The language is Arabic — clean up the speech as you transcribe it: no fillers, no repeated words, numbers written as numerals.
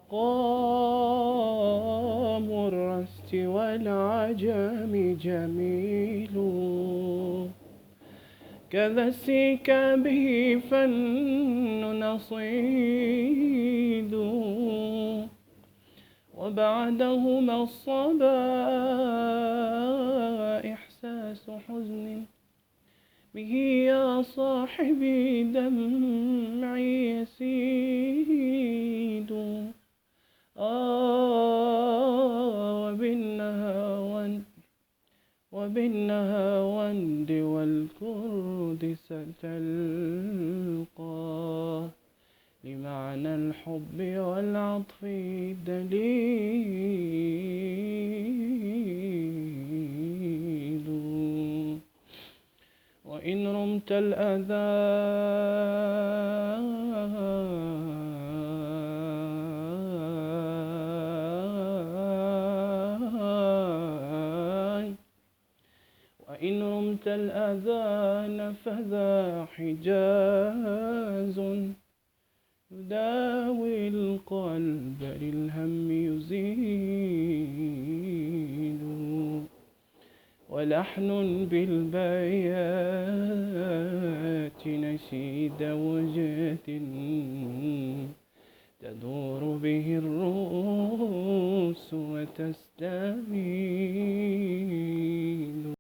مقام الرست والعجم جميل، كذا السيك به فن نصيد، وبعدهما الصبا إحساس حزن، به يا صاحبي دمعي يسيد. وبالنهاوند والكرد ستلقى لمعنى الحب والعطف دليل. وإن رمت الأذى الأذان فذا حجاز يداوي القلب للهم يزيل، ولحن بالبيات نشيد وجد تدور به الروس وتستميل.